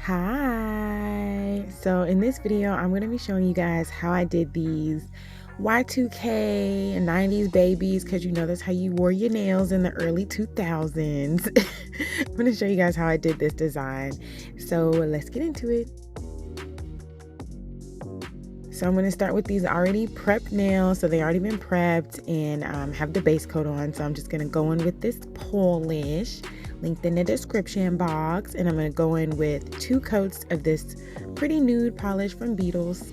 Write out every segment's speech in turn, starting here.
Hi. So in this video, I'm going to be showing you guys how I did these Y2K 90s babies, because you know that's how you wore your nails in the early 2000s. I'm going to show you guys how I did this design. So let's get into it. So I'm going to start with these already prepped nails. So they already been prepped and have the base coat on. So I'm just going to go in with this polish linked in the description box, and I'm going to go in with 2 coats of this pretty nude polish from Beetles.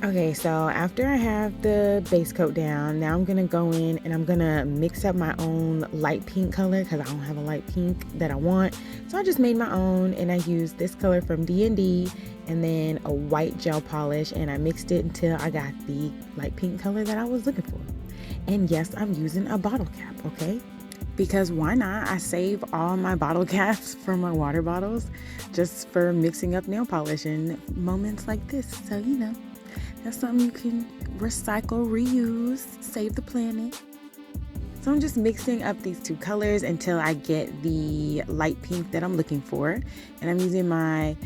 Okay, so after I have the base coat down, now I'm going to go in and I'm going to mix up my own light pink color because I don't have a light pink that I want. So I just made my own, and I used this color from D&D and then a white gel polish, and I mixed it until I got the light pink color that I was looking for. And yes, I'm using a bottle cap, okay? Because why not? I save all my bottle caps from my water bottles just for mixing up nail polish in moments like this. So, you know. That's something you can recycle, reuse, save the planet. So I'm just mixing up these 2 colors until I get the light pink that I'm looking for. And I'm using my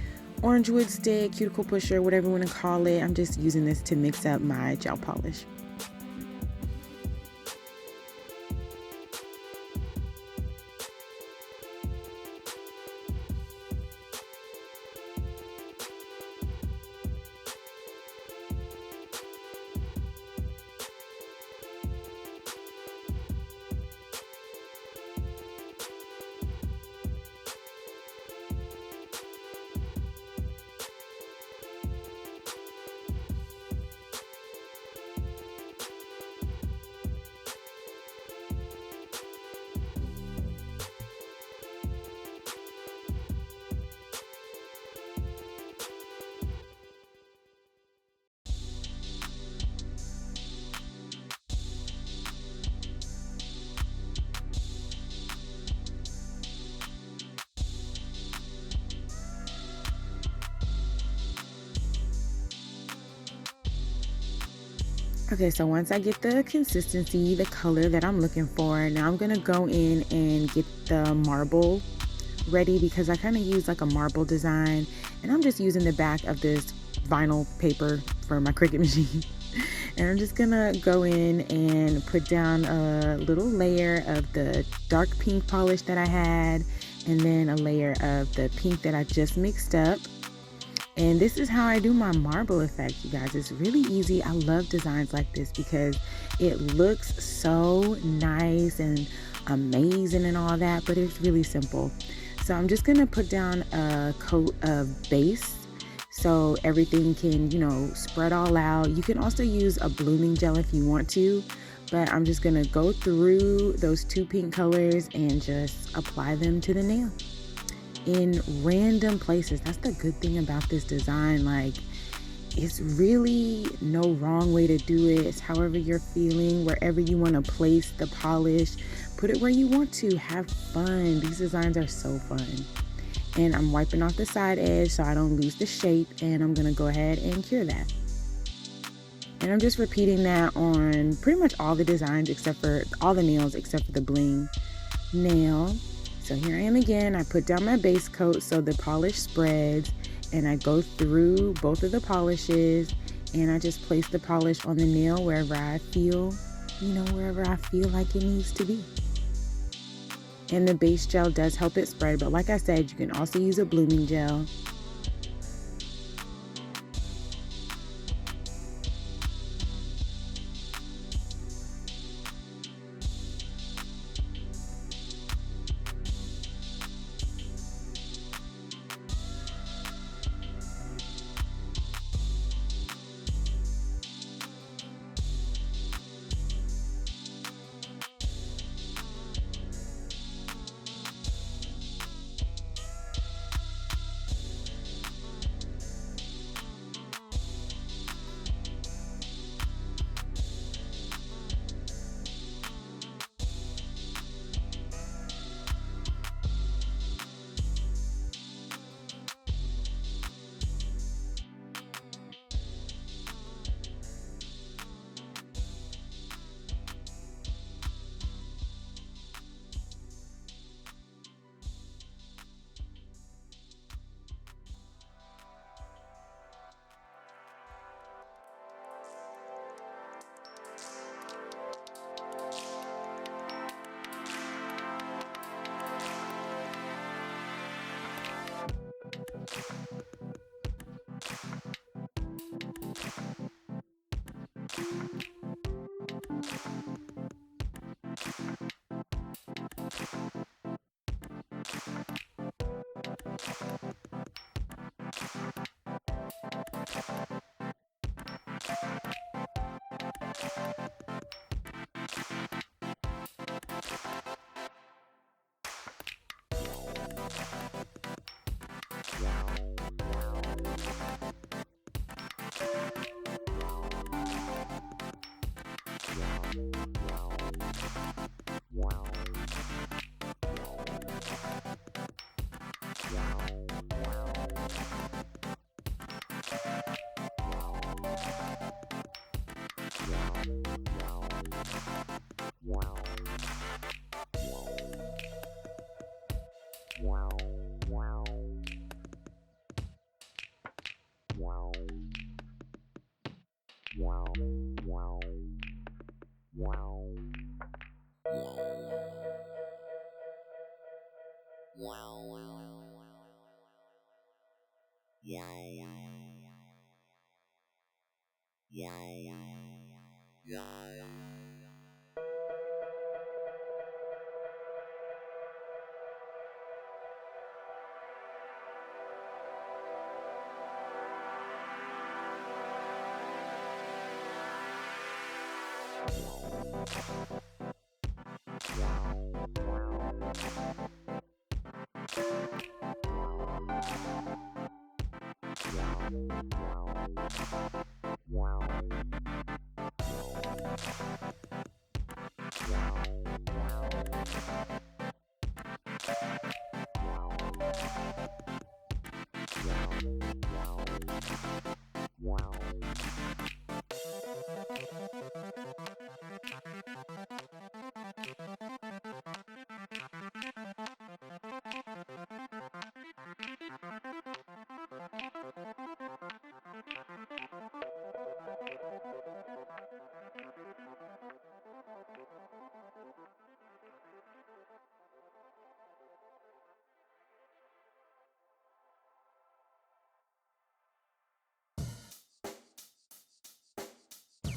orange wood stick, cuticle pusher, whatever you want to call it. I'm just using this to mix up my gel polish. Okay, so once I get the consistency, the color that I'm looking for, now I'm gonna go in and get the marble ready because I kind of use like a marble design, and I'm just using the back of this vinyl paper for my Cricut machine. And I'm just gonna go in and put down a little layer of the dark pink polish that I had, and then a layer of the pink that I just mixed up. And this is how I do my marble effect, you guys. It's really easy. I love designs like this because it looks so nice and amazing and all that, but it's really simple. So I'm just gonna put down a coat of base so everything can, spread all out. You can also use a blooming gel if you want to, but I'm just gonna go through those two pink colors and just apply them to the nail in random places. That's the good thing about this design. Like, it's really no wrong way to do it. It's however you're feeling, wherever you want to place the polish, put it where you want to. Have fun. These designs are so fun. And I'm wiping off the side edge so I don't lose the shape, and I'm gonna go ahead and cure that. And I'm just repeating that on pretty much all the designs except for all the nails except for the bling nail. So here I am again. I put down my base coat so the polish spreads, and I go through both of the polishes, and I just place the polish on the nail wherever I feel, wherever I feel like it needs to be. And the base gel does help it spread, but like I said, you can also use a blooming gel.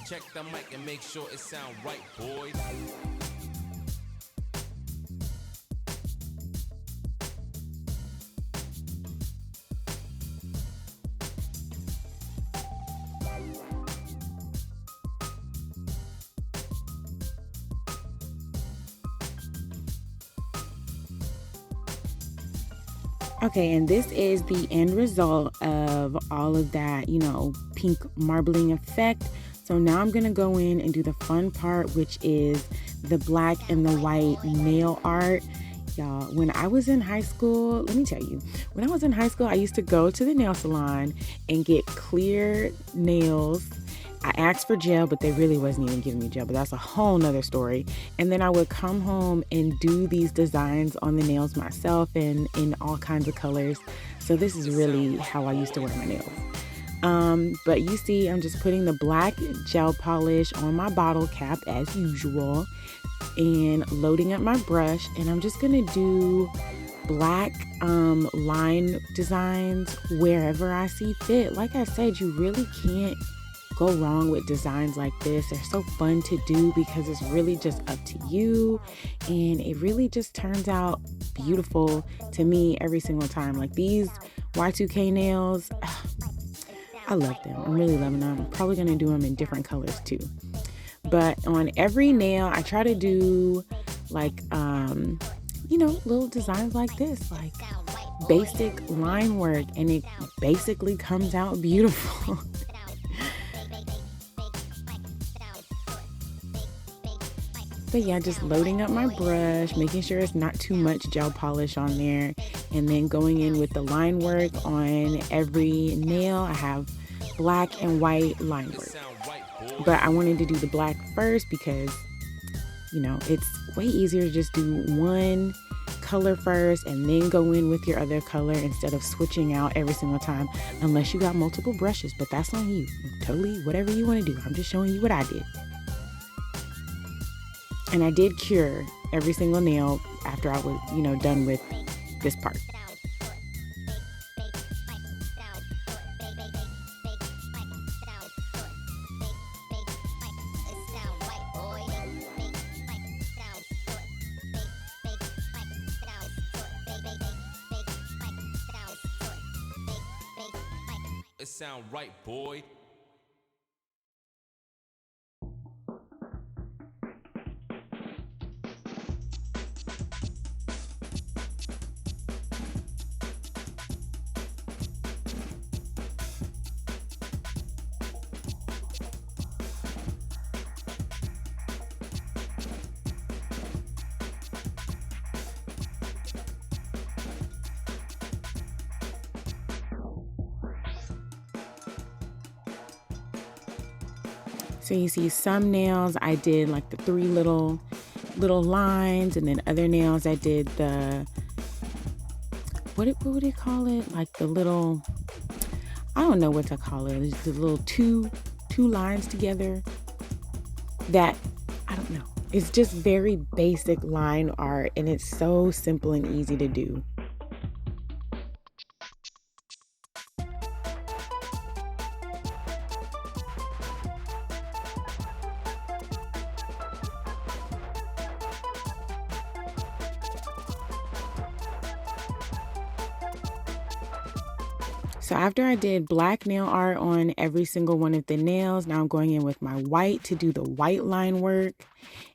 Check the mic and make sure it sound right, boys. Okay, and this is the end result of all of that, pink marbling effect. So now I'm gonna go in and do the fun part, which is the black and the white nail art. Y'all, when I was in high school, let me tell you, when I was in high school, I used to go to the nail salon and get clear nails. I asked for gel, but they really wasn't even giving me gel, but that's a whole nother story. And then I would come home and do these designs on the nails myself and in all kinds of colors. So this is really how I used to wear my nails. But you see, I'm just putting the black gel polish on my bottle cap as usual and loading up my brush. And I'm just gonna do black line designs wherever I see fit. Like I said, you really can't go wrong with designs like this. They're so fun to do because it's really just up to you, and it really just turns out beautiful to me every single time. Like these Y2K nails, I love them. I'm really loving them. I'm probably gonna do them in different colors too. But on every nail, I try to do like, little designs like this, like basic line work, and it basically comes out beautiful. But yeah, just loading up my brush, making sure it's not too much gel polish on there, and then going in with the line work on every nail. I have black and white line work, but I wanted to do the black first because, it's way easier to just do one color first and then go in with your other color instead of switching out every single time, unless you got multiple brushes, but that's on you. Totally whatever you want to do. I'm just showing you what I did. And I did cure every single nail after I was, done with this part. It sound right, boy. So you see some nails I did like the three little lines, and then other nails I did the, what would they call it? Like the little, I don't know what to call it. It's the little two lines together that, I don't know. It's just very basic line art, and it's so simple and easy to do. So after I did black nail art on every single one of the nails, now I'm going in with my white to do the white line work.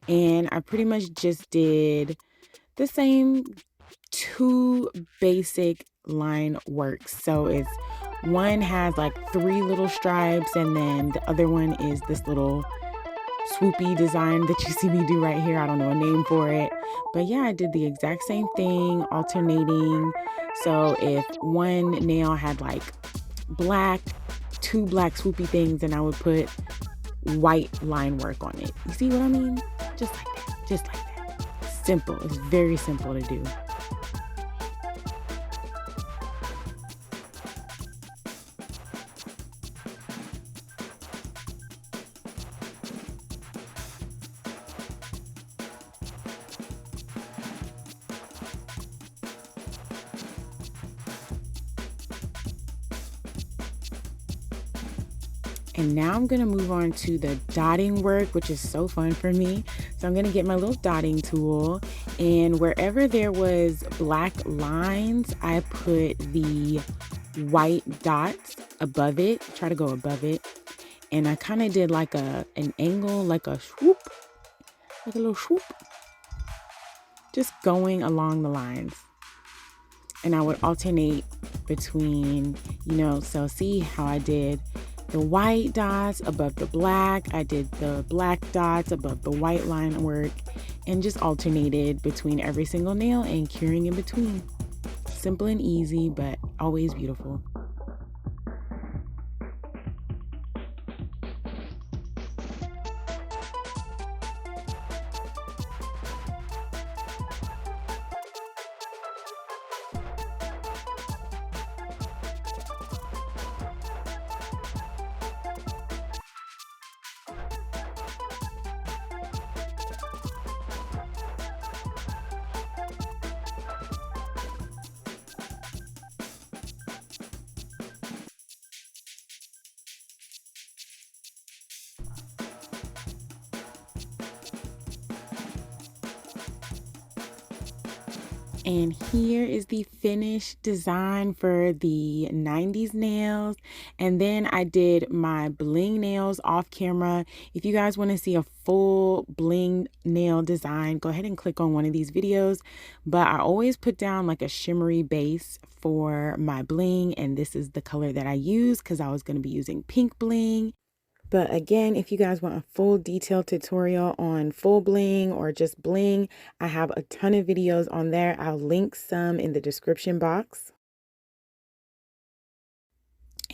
And I pretty much just did the same two basic line works. So it's one has like three little stripes, and then the other one is this little swoopy design that you see me do right here. I don't know a name for it, but yeah, I did the exact same thing, alternating. So if one nail had like two black swoopy things, then I would put white line work on it. You see what I mean? Just like that, just like that. Simple. It's very simple to do. And now I'm gonna move on to the dotting work, which is so fun for me. So I'm gonna get my little dotting tool, and wherever there was black lines, I put the white dots above it, try to go above it. And I kind of did like an angle, like a swoop, like a little swoop, just going along the lines. And I would alternate between, so see how I did the white dots above the black. I did the black dots above the white line work, and just alternated between every single nail and curing in between. Simple and easy, but always beautiful. And here is the finished design for the 90s nails. And then I did my bling nails off camera. If you guys want to see a full bling nail design, go ahead and click on one of these videos. But I always put down like a shimmery base for my bling. And this is the color that I use because I was going to be using pink bling. But again, if you guys want a full detailed tutorial on full bling or just bling, I have a ton of videos on there. I'll link some in the description box.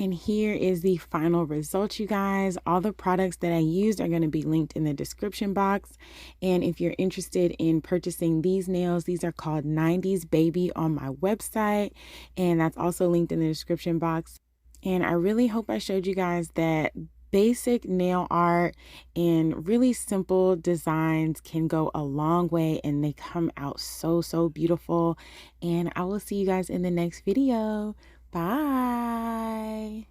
And here is the final result, you guys. All the products that I used are going to be linked in the description box. And if you're interested in purchasing these nails, these are called 90s Baby on my website. And that's also linked in the description box. And I really hope I showed you guys that basic nail art and really simple designs can go a long way, and they come out so beautiful. And I will see you guys in the next video. Bye.